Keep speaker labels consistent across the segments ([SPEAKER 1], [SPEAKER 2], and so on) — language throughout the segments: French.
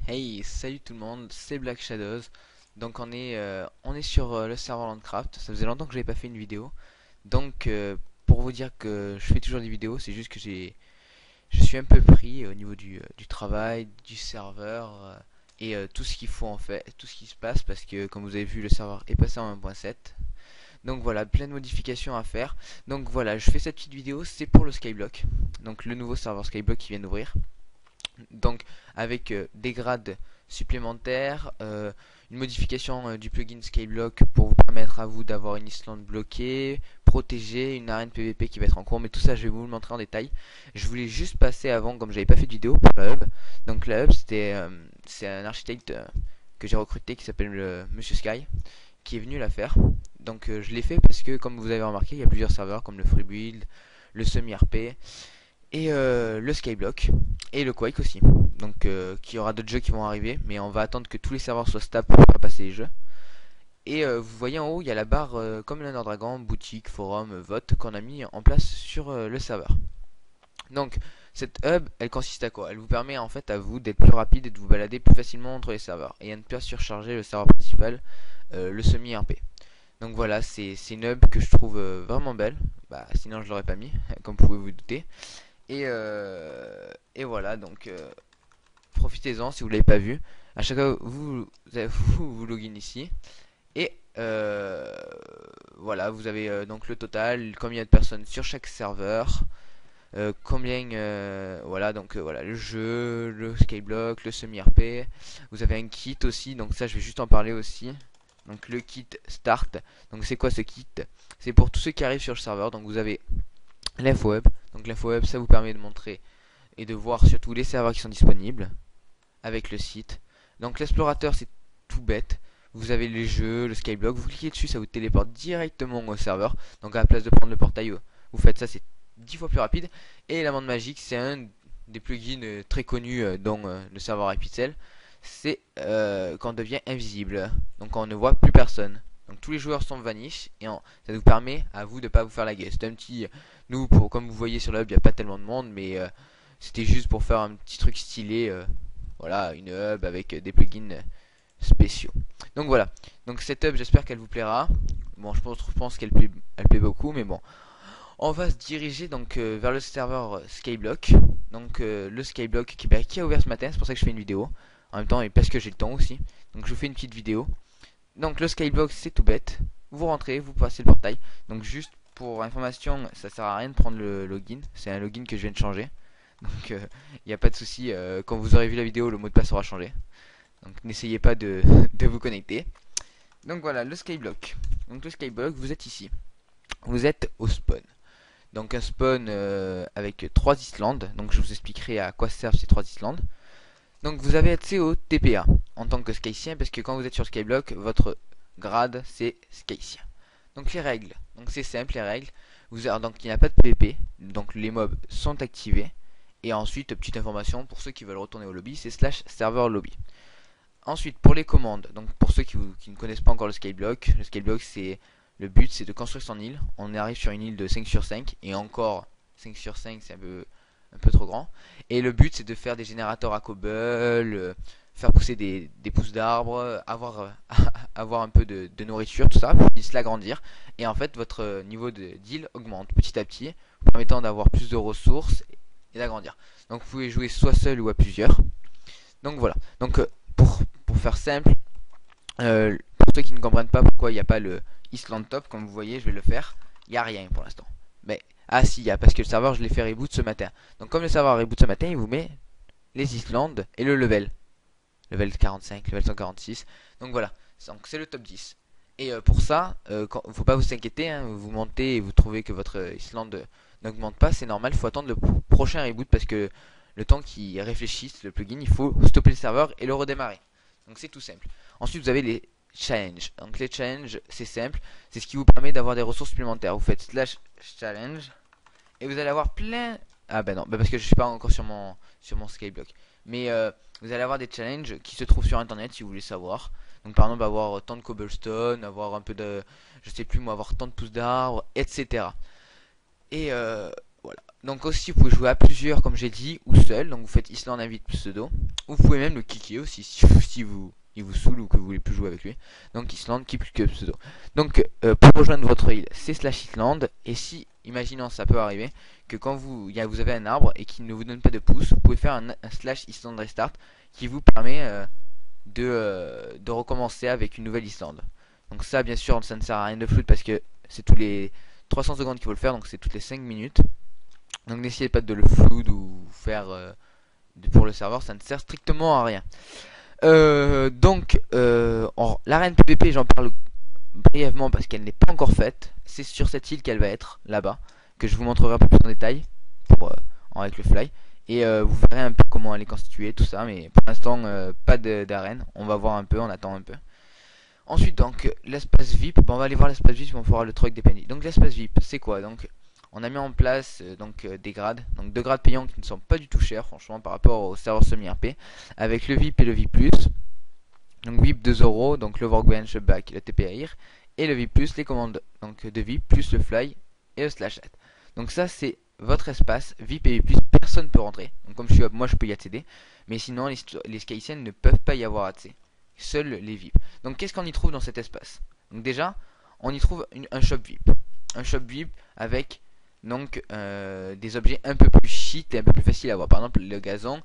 [SPEAKER 1] Hey, salut tout le monde, c'est Black Shadows. Donc on est sur le serveur Landcraft. Ça faisait longtemps que j'avais pas fait une vidéo. Donc pour vous dire que je fais toujours des vidéos, c'est juste que je suis un peu pris au niveau du travail, du serveur et tout ce qu'il faut en fait, tout ce qui se passe parce que comme vous avez vu le serveur est passé en 1.7. Donc voilà, plein de modifications à faire. Donc voilà, je fais cette petite vidéo, c'est pour le Skyblock. Donc le nouveau serveur Skyblock qui vient d'ouvrir. Donc avec des grades supplémentaires, une modification du plugin Skyblock pour vous permettre à vous d'avoir une Islande bloquée, protégée, une arène PVP qui va être en cours, mais tout ça je vais vous le montrer en détail. Je voulais juste passer avant, comme j'avais pas fait de vidéo pour la hub. Donc la hub c'est un architecte que j'ai recruté qui s'appelle Monsieur Sky qui est venu la faire. Donc je l'ai fait parce que comme vous avez remarqué il y a plusieurs serveurs comme le Freebuild, le Semi-RP et le Skyblock et le Quake aussi. Donc qu'il y aura d'autres jeux qui vont arriver, mais on va attendre que tous les serveurs soient stables pour faire passer les jeux. Et vous voyez en haut, il y a la barre comme l'Under Dragon, boutique, forum, vote qu'on a mis en place sur le serveur. Donc cette hub, elle consiste à quoi? Elle vous permet en fait à vous d'être plus rapide et de vous balader plus facilement entre les serveurs et à ne pas surcharger le serveur principal, le semi-RP. Donc voilà, c'est une hub que je trouve vraiment belle. Bah, sinon je l'aurais pas mis, comme vous pouvez vous douter. Et voilà, donc profitez-en si vous l'avez pas vu. À chaque fois, vous login ici. Et voilà, vous avez donc le total, combien de personnes sur chaque serveur. Combien, voilà, donc voilà, le jeu, le Skyblock, le semi-RP. Vous avez un kit aussi, donc ça je vais juste en parler aussi. Donc le kit Start. Donc c'est quoi ce kit? C'est pour tous ceux qui arrivent sur le serveur. Donc vous avez l'info web. Donc l'info web, ça vous permet de montrer et de voir surtout les serveurs qui sont disponibles avec le site. Donc l'explorateur c'est tout bête. Vous avez les jeux, le Skyblock, vous cliquez dessus, ça vous téléporte directement au serveur. Donc à la place de prendre le portail, vous faites ça, c'est 10 fois plus rapide. Et l'amende magique, c'est un des plugins très connus dans le serveur iPixel. C'est quand on devient invisible. Donc on ne voit plus personne. Donc tous les joueurs sont vanish et ça vous permet à vous de pas vous faire laguer. C'est un petit, nous comme vous voyez sur le hub, il n'y a pas tellement de monde, mais c'était juste pour faire un petit truc stylé. Voilà, une hub avec des plugins spéciaux. Donc voilà. Donc cette hub, j'espère qu'elle vous plaira. Bon, je pense qu'elle plaît, elle plaît beaucoup, mais bon. On va se diriger donc vers le serveur Skyblock. Donc le Skyblock qui a ouvert ce matin, c'est pour ça que je fais une vidéo. En même temps, et parce que j'ai le temps aussi. Donc je vous fais une petite vidéo. Donc le Skyblock, c'est tout bête. Vous rentrez, vous passez le portail. Donc juste pour information, ça sert à rien de prendre le login. C'est un login que je viens de changer. Donc il n'y a pas de souci. Quand vous aurez vu la vidéo, le mot de passe aura changé. Donc n'essayez pas de, de vous connecter. Donc voilà, le Skyblock. Donc le Skyblock, vous êtes ici. Vous êtes au spawn. Donc un spawn avec 3 Islandes. Donc je vous expliquerai à quoi servent ces 3 Islandes. Donc vous avez accès au TPA en tant que Skysien parce que quand vous êtes sur Skyblock, votre grade c'est Skysien. Donc les règles. Donc c'est simple les règles. Donc il n'y a pas de PvP. Donc les mobs sont activés. Et ensuite, petite information pour ceux qui veulent retourner au lobby, c'est slash serveur lobby. Ensuite, pour les commandes, donc pour ceux qui ne connaissent pas encore le Skyblock c'est le but c'est de construire son île. On arrive sur une île de 5 sur 5 et encore 5 sur 5 c'est un peu trop grand. Et le but c'est de faire des générateurs à cobble, faire pousser des pousses d'arbres, avoir un peu de nourriture, tout ça, puis se l'agrandir. Et en fait votre niveau d'île augmente petit à petit, vous permettant d'avoir plus de ressources et d'agrandir. Donc vous pouvez jouer soit seul ou à plusieurs. Donc voilà. Donc pour faire simple, pour ceux qui ne comprennent pas pourquoi il n'y a pas le Island Top, comme vous voyez, je vais le faire. Il n'y a rien pour l'instant. Mais ah si, il y a parce que le serveur je l'ai fait reboot ce matin. Donc comme le serveur reboot ce matin, il vous met les Islandes et le level. Level 45, level 146. Donc voilà. Donc c'est le top 10. Et pour ça, faut pas vous inquiéter, hein, vous montez et vous trouvez que votre Islande n'augmente pas, c'est normal, il faut attendre le prochain reboot parce que le temps qu'il réfléchisse le plugin, il faut stopper le serveur et le redémarrer. Donc c'est tout simple. Ensuite vous avez les challenges. Donc les challenges c'est simple, c'est ce qui vous permet d'avoir des ressources supplémentaires. Vous faites slash challenge et vous allez avoir plein... Ah bah non, bah parce que je suis pas encore sur mon Skyblock. Mais vous allez avoir des challenges qui se trouvent sur internet si vous voulez savoir. Donc par exemple avoir tant de cobblestone, avoir un peu de... Je sais plus moi, avoir tant de pousses d'arbres, etc. Et voilà. Donc aussi vous pouvez jouer à plusieurs comme j'ai dit ou seul. Donc vous faites Island invite pseudo. Ou vous pouvez même le kicker aussi si vous il vous saoule ou que vous voulez plus jouer avec lui. Donc Island keep que pseudo. Donc pour rejoindre votre île c'est slash Island. Et si imaginons ça peut arriver que quand vous avez un arbre et qu'il ne vous donne pas de pouce, vous pouvez faire un slash Island restart qui vous permet de recommencer avec une nouvelle Islande. Donc ça bien sûr ça ne sert à rien de flood parce que c'est tous les 300 secondes qu'il faut le faire, donc c'est toutes les 5 minutes. Donc n'essayez pas de le flood ou faire pour le serveur, ça ne sert strictement à rien. L'arène PVP j'en parle brièvement parce qu'elle n'est pas encore faite. C'est sur cette île qu'elle va être, là-bas, que je vous montrerai un peu plus en détail pour, avec le fly. Et vous verrez un peu comment elle est constituée, tout ça, mais pour l'instant pas d'arène. On va voir un peu, on attend un peu. Ensuite donc l'espace VIP, bon, on va aller voir l'espace VIP, on fera le truc des pennies. Donc l'espace VIP c'est quoi? Donc on a mis en place des grades, donc 2 grades payants qui ne sont pas du tout chers franchement par rapport au serveur semi-RP, avec le VIP et le VIP+. Donc VIP 2 euros, donc le workbench, le back, le TPAIR, et le VIP+, les commandes donc de VIP, plus le fly et le slash set. Donc ça c'est votre espace VIP et VIP+, personne ne peut rentrer. Donc comme je suis up, moi je peux y accéder, mais sinon les Skysiens ne peuvent pas y avoir accès. Seuls les VIP. Donc qu'est-ce qu'on y trouve dans cet espace? Donc déjà, on y trouve un shop VIP. Un shop VIP avec donc des objets un peu plus shit et un peu plus faciles à avoir. Par exemple, le gazon,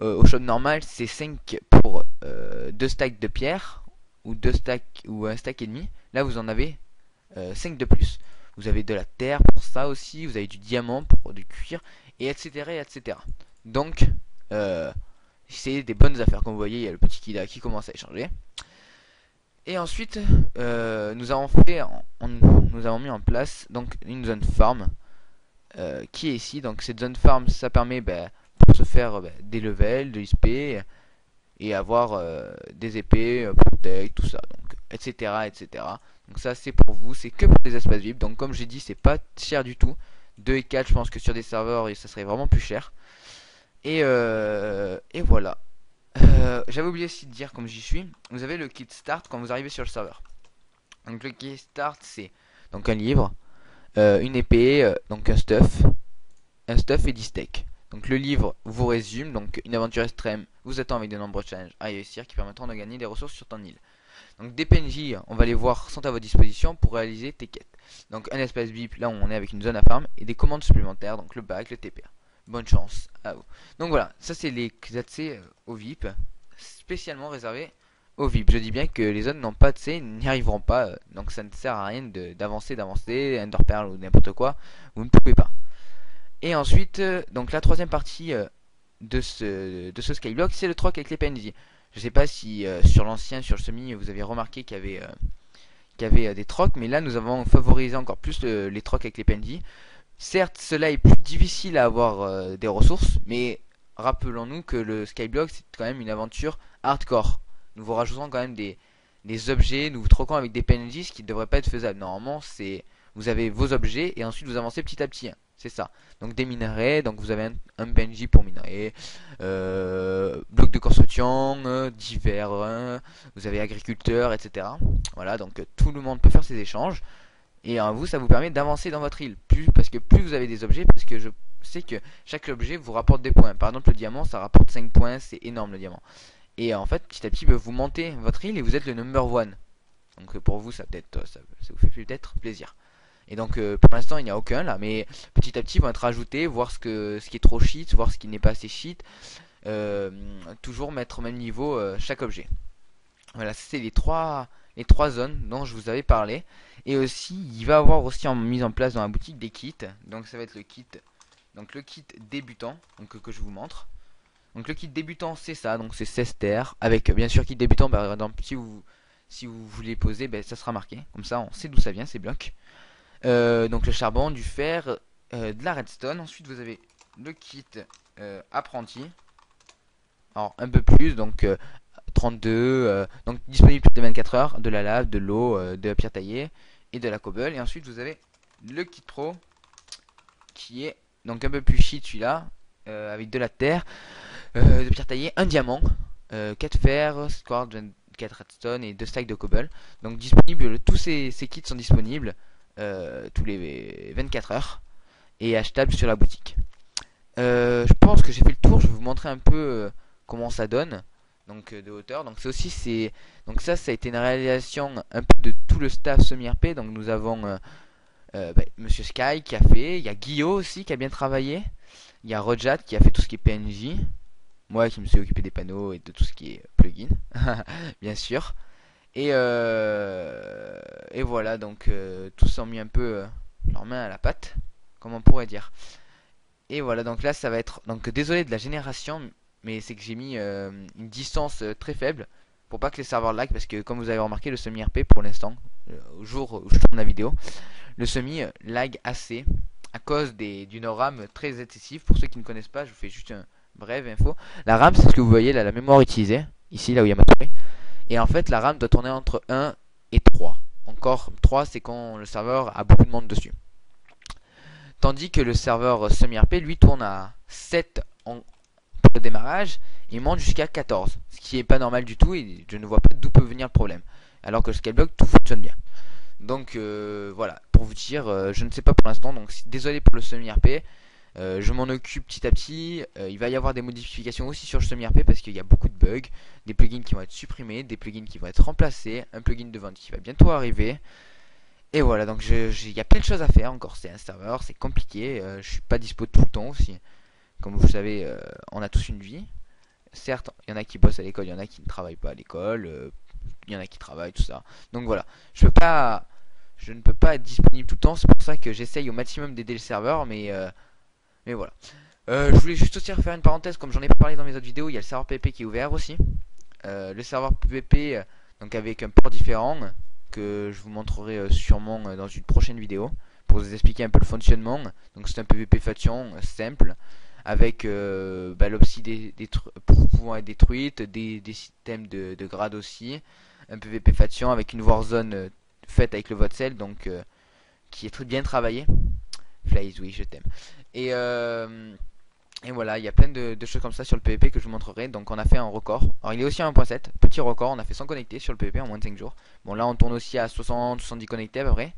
[SPEAKER 1] au shop normal, c'est 5 pour 2 stacks de pierre ou 2 stacks ou un stack et demi. Là, vous en avez 5 de plus. Vous avez de la terre pour ça aussi, vous avez du diamant pour du cuir, et etc. etc. Donc, c'est des bonnes affaires. Comme vous voyez, il y a le petit Kida qui commence à échanger. Et ensuite, nous avons mis en place donc une zone farm qui est ici. Donc cette zone farm, ça permet pour se faire des levels, de XP et avoir des épées, protect, tout ça, donc etc. etc. Donc ça c'est pour vous, c'est que pour les espaces VIP. Donc comme j'ai dit, c'est pas cher du tout. 2 et 4, je pense que sur des serveurs, ça serait vraiment plus cher. Et voilà. J'avais oublié aussi de dire, comme j'y suis, vous avez le kit start quand vous arrivez sur le serveur. Donc le kit start c'est donc un livre, une épée, donc un stuff et 10 steaks. Donc le livre vous résume, donc une aventure extrême vous attend avec de nombreux challenges à réussir qui permettront de gagner des ressources sur ton île. Donc des PNJ, on va les voir, sont à votre disposition pour réaliser tes quêtes. Donc un espace VIP, là où on est avec une zone à farm, et des commandes supplémentaires, donc le bac, le TPA. Bonne chance à vous. Donc voilà, ça c'est les accès au VIP, spécialement réservés aux VIP. Je dis bien que les zones n'ont pas accès, n'y arriveront pas, donc ça ne sert à rien d'avancer, Enderpearl ou n'importe quoi, vous ne pouvez pas. Et ensuite, donc la troisième partie de ce skyblock, c'est le troc avec les PNJ. Je sais pas si sur l'ancien, sur le semi, vous avez remarqué qu'il y avait des trocs, mais là nous avons favorisé encore plus les trocs avec les PNJ. Certes, cela est plus difficile à avoir des ressources, mais rappelons-nous que le skyblock c'est quand même une aventure hardcore. Nous vous rajoutons quand même des objets, nous vous troquons avec des PNJ, ce qui ne devrait pas être faisable. Normalement, c'est vous avez vos objets et ensuite vous avancez petit à petit. Hein. C'est ça. Donc des minerais, donc vous avez un PNJ pour minerais, blocs de construction, divers, vous avez agriculteurs, etc. Voilà, donc tout le monde peut faire ces échanges. Et vous, ça vous permet d'avancer dans votre île. Parce que plus vous avez des objets, parce que je sais que chaque objet vous rapporte des points. Par exemple, le diamant, ça rapporte 5 points, c'est énorme le diamant. Et en fait, petit à petit, vous montez votre île et vous êtes le number one. Donc pour vous, ça vous fait peut-être plaisir. Et donc pour l'instant, il n'y a aucun là, mais petit à petit, ils vont être rajoutés, voir ce qui est trop cheat, voir ce qui n'est pas assez cheat. Toujours mettre au même niveau chaque objet. Voilà, c'est les trois zones dont je vous avais parlé. Et aussi, il va y avoir aussi mise en place dans la boutique des kits. Donc ça va être le kit débutant, donc que je vous montre. Donc le kit débutant c'est ça, donc c'est 16 terres avec bien sûr kit débutant. Par exemple, si vous voulez poser, ça sera marqué. Comme ça, on sait d'où ça vient ces blocs. Donc le charbon, du fer, de la redstone. Ensuite, vous avez le kit apprenti. Alors un peu plus, donc 32, donc disponible toutes les 24 heures, de la lave, de l'eau, de la pierre taillée et de la cobble. Et ensuite vous avez le kit pro qui est donc un peu plus shit celui-là, avec de la terre, de pierre taillée, un diamant, 4 fer, square, 4 redstone et 2 stacks de cobble. Donc disponible, tous ces kits sont disponibles tous les 24 heures. et achetable sur la boutique. Je pense que j'ai fait le tour. Je vais vous montrer un peu comment ça donne, donc de hauteur. Donc ça a été une réalisation un peu de tout le staff semi-RP. Donc nous avons Monsieur Sky qui a fait, il y a Guillaume aussi qui a bien travaillé, il y a Rojat qui a fait tout ce qui est PNJ, moi qui me suis occupé des panneaux et de tout ce qui est plugin, bien sûr. Et voilà, donc tous ont mis un peu leur main à la pâte, comme on pourrait dire. Et voilà, donc là ça va être, donc désolé de la génération, mais c'est que j'ai mis une distance très faible pour pas que les serveurs lag, parce que comme vous avez remarqué, le semi-RP pour l'instant, au jour où je tourne la vidéo, le semi lag assez à cause d'une RAM très excessive. Pour ceux qui ne connaissent pas, je vous fais juste un bref info. La RAM, c'est ce que vous voyez là, la mémoire utilisée, ici là où il y a ma souris. Et en fait, la RAM doit tourner entre 1 et 3. Encore 3, c'est quand le serveur a beaucoup de monde dessus. Tandis que le serveur semi-RP, lui, tourne à 7 pour le démarrage et monte jusqu'à 14. Ce qui est pas normal du tout et je ne vois pas d'où peut venir le problème. Alors que le Skyblock, tout fonctionne bien. Donc voilà, pour vous dire, je ne sais pas pour l'instant, donc désolé pour le semi-RP. Je m'en occupe petit à petit. Il va y avoir des modifications aussi sur le semi-RP parce qu'il y a beaucoup de bugs, des plugins qui vont être supprimés, des plugins qui vont être remplacés, un plugin de vente qui va bientôt arriver. Et voilà, donc il y a plein de choses à faire encore. C'est un serveur, c'est compliqué. Je suis pas dispo tout le temps aussi. Comme vous le savez, on a tous une vie. Certes, il y en a qui bossent à l'école, il y en a qui ne travaillent pas à l'école, il y en a qui travaillent, tout ça. Donc voilà, je ne peux pas être disponible tout le temps. C'est pour ça que j'essaye au maximum d'aider le serveur, mais voilà. Je voulais juste aussi refaire une parenthèse, comme j'en ai parlé dans mes autres vidéos, il y a le serveur PvP qui est ouvert aussi. Le serveur PvP, donc avec un port différent, que je vous montrerai sûrement dans une prochaine vidéo, pour vous expliquer un peu le fonctionnement. Donc c'est un PvP faction simple, avec l'opsie pour pouvoir être détruite, des systèmes de grade aussi, un PvP faction avec une warzone faite avec le vote donc qui est très bien travaillé. Flaze, oui, je t'aime. Et, euh, et voilà, il y a plein de choses comme ça sur le PvP que je vous montrerai. Donc on a fait un record. Alors il est aussi à 1.7, petit record, on a fait 100 connectés sur le PvP en moins de 5 jours. Bon là on tourne aussi à 60-70 connectés à peu près.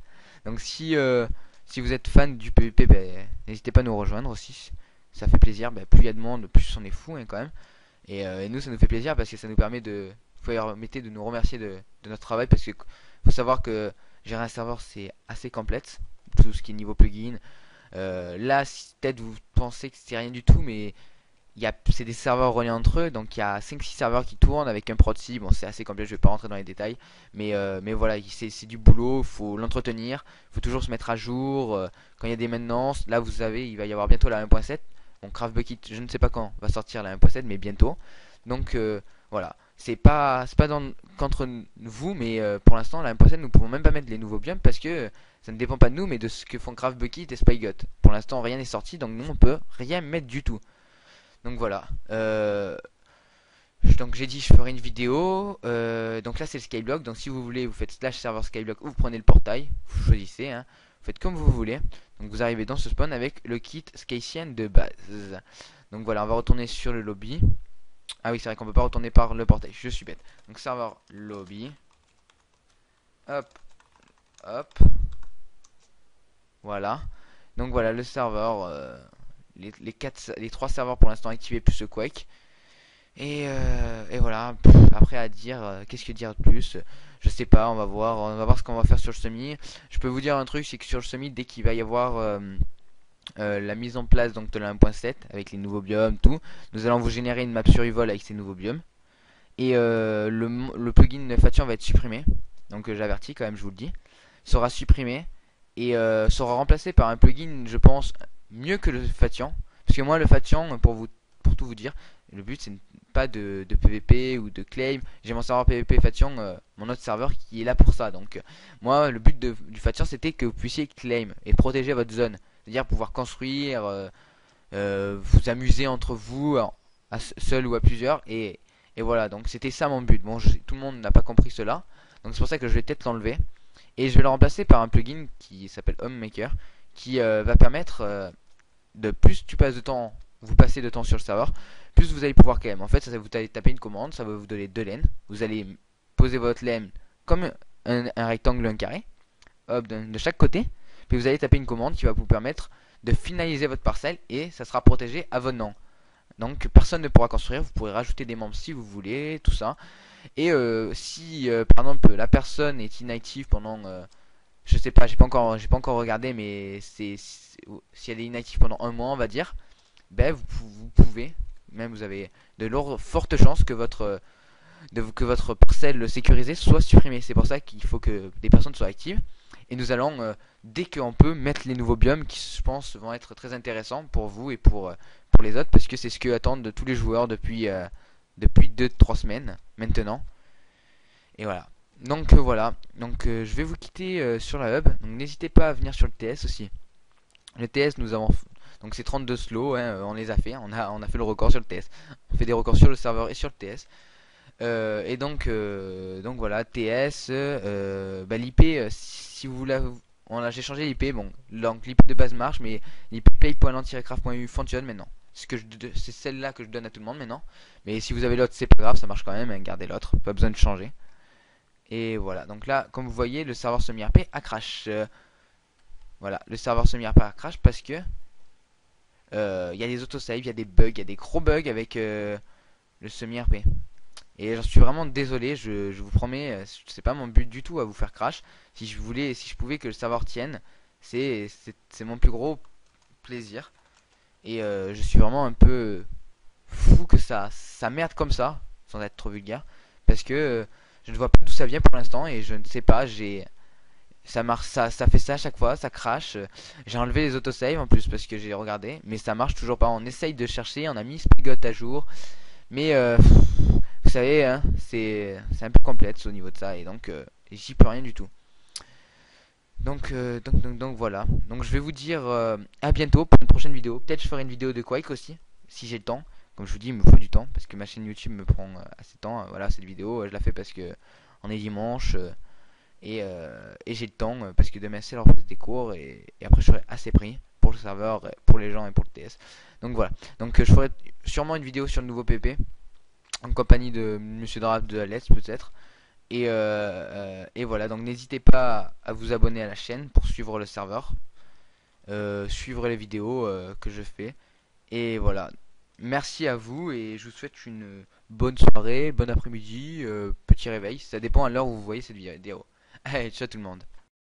[SPEAKER 1] Donc si vous êtes fan du PvP, n'hésitez pas à nous rejoindre aussi. Ça fait plaisir, plus il y a de monde, plus on est fou hein, quand même. Et nous ça nous fait plaisir parce que ça nous permet de nous remercier de notre travail, parce que faut savoir que gérer un serveur c'est assez complexe, tout ce qui est niveau plugin. Là, peut-être vous pensez que c'est rien du tout, mais c'est des serveurs reliés entre eux, donc il y a 5-6 serveurs qui tournent avec un proxy. Bon, c'est assez complexe, je vais pas rentrer dans les détails, mais voilà, c'est du boulot, il faut l'entretenir, il faut toujours se mettre à jour. Quand il y a des maintenances, là il va y avoir bientôt la 1.7. Bon, CraftBucket, je ne sais pas quand va sortir la 1.7, mais bientôt. Donc voilà, c'est pas contre vous, mais pour l'instant la 1.7 nous pouvons même pas mettre les nouveaux biomes parce que ça ne dépend pas de nous, mais de ce que font CraftBucket et Spygot. Pour l'instant rien n'est sorti, donc nous on peut rien mettre du tout. Donc voilà. Donc j'ai dit je ferai une vidéo. Donc là c'est le Skyblock. Donc si vous voulez vous faites slash serveur Skyblock ou vous prenez le portail. Vous choisissez. Hein. Vous faites comme vous voulez. Donc vous arrivez dans ce spawn avec le kit Skycien de base. Donc voilà, on va retourner sur le lobby. Ah oui, c'est vrai qu'on peut pas retourner par le portail. Je suis bête. Donc serveur lobby. Hop. Hop. Voilà. Donc voilà le serveur. Les 3 serveurs pour l'instant activés plus le Quake. Et voilà, après à dire, qu'est-ce que dire de plus? Je sais pas, on va voir ce qu'on va faire sur le semi. Je peux vous dire un truc, c'est que sur le semi, dès qu'il va y avoir la mise en place donc de la 1.7 avec les nouveaux biomes, tout, nous allons vous générer une map survival avec ces nouveaux biomes. Et le plugin Fation va être supprimé, donc j'avertis quand même, je vous le dis, sera supprimé et sera remplacé par un plugin, je pense, mieux que le Fation, parce que moi le Fation, pour tout vous dire, le but c'est pas de PVP ou de claim. J'ai mon serveur PVP Fation, mon autre serveur qui est là pour ça. Donc moi le but du Fation c'était que vous puissiez claim et protéger votre zone, c'est-à-dire pouvoir construire, vous amuser entre vous, seul ou à plusieurs, et voilà. Donc c'était ça mon but. Bon, tout le monde n'a pas compris cela, donc c'est pour ça que je vais peut-être l'enlever et je vais le remplacer par un plugin qui s'appelle Homemaker, qui va permettre de plus vous passez de temps sur le serveur, plus vous allez pouvoir quand même. En fait, ça vous allez taper une commande, ça va vous donner 2 laines. Vous allez poser votre laine comme un rectangle, un carré, hop, de chaque côté. Puis vous allez taper une commande qui va vous permettre de finaliser votre parcelle et ça sera protégé à votre nom. Donc personne ne pourra construire, vous pourrez rajouter des membres si vous voulez, tout ça. Et si par exemple la personne est inactive pendant je sais pas, j'ai pas encore regardé, mais si elle est inactive pendant un mois, on va dire, ben vous pouvez, même vous avez de fortes chances que que votre parcelle sécurisée soit supprimée. C'est pour ça qu'il faut que des personnes soient actives. Et nous allons, dès qu'on peut, mettre les nouveaux biomes qui, je pense, vont être très intéressants pour vous et pour les autres, parce que c'est ce que attendent de tous les joueurs depuis 2-3 semaines maintenant. Et voilà. Donc voilà. Donc je vais vous quitter sur la hub. Donc n'hésitez pas à venir sur le TS aussi. Le TS, nous avons donc c'est 32 slow, hein, on les a fait. On a fait le record sur le TS. On fait des records sur le serveur et sur le TS. Et donc voilà, TS, bah, l'IP, si vous voulez, j'ai changé l'IP, bon, donc l'IP de base marche, mais l'IP play.lantiracraft.eu fonctionne maintenant. C'est celle-là que je donne à tout le monde maintenant. Mais si vous avez l'autre, c'est pas grave, ça marche quand même, hein, gardez l'autre, pas besoin de changer. Et voilà, donc là, comme vous voyez, le serveur semi-RP a crash. Voilà, le serveur semi-RP a crash parce que il y a des autosaves, il y a des bugs, il y a des gros bugs avec le semi-RP. Et j'en suis vraiment désolé, je vous promets, c'est pas mon but du tout à vous faire crash. Si je pouvais que le serveur tienne, c'est mon plus gros plaisir. Et je suis vraiment un peu fou que ça merde comme ça, sans être trop vulgaire. Parce que je ne vois pas d'où ça vient pour l'instant et je ne sais pas, ça marche, ça fait ça à chaque fois, ça crache. J'ai enlevé les autosaves en plus parce que j'ai regardé, mais ça marche toujours pas. On essaye de chercher, on a mis Spigot à jour, mais vous savez, hein, c'est un peu complexe au niveau de ça et donc j'y peux rien du tout. Donc voilà. Donc je vais vous dire à bientôt pour une prochaine vidéo. Peut-être je ferai une vidéo de Quake aussi, si j'ai le temps. Comme je vous dis, il me faut du temps parce que ma chaîne YouTube me prend assez de temps. Voilà, cette vidéo, je la fais parce que on est dimanche et j'ai le temps parce que demain c'est la reprise des cours et après je serai assez pris pour le serveur, pour les gens et pour le TS. Donc voilà. Donc je ferai sûrement une vidéo sur le nouveau PP en compagnie de Monsieur Drap de Let's peut-être. Et voilà, donc n'hésitez pas à vous abonner à la chaîne pour suivre le serveur, suivre les vidéos que je fais. Et voilà, merci à vous et je vous souhaite une bonne soirée, bon après-midi, petit réveil. Ça dépend à l'heure où vous voyez cette vidéo. Allez, ciao tout le monde.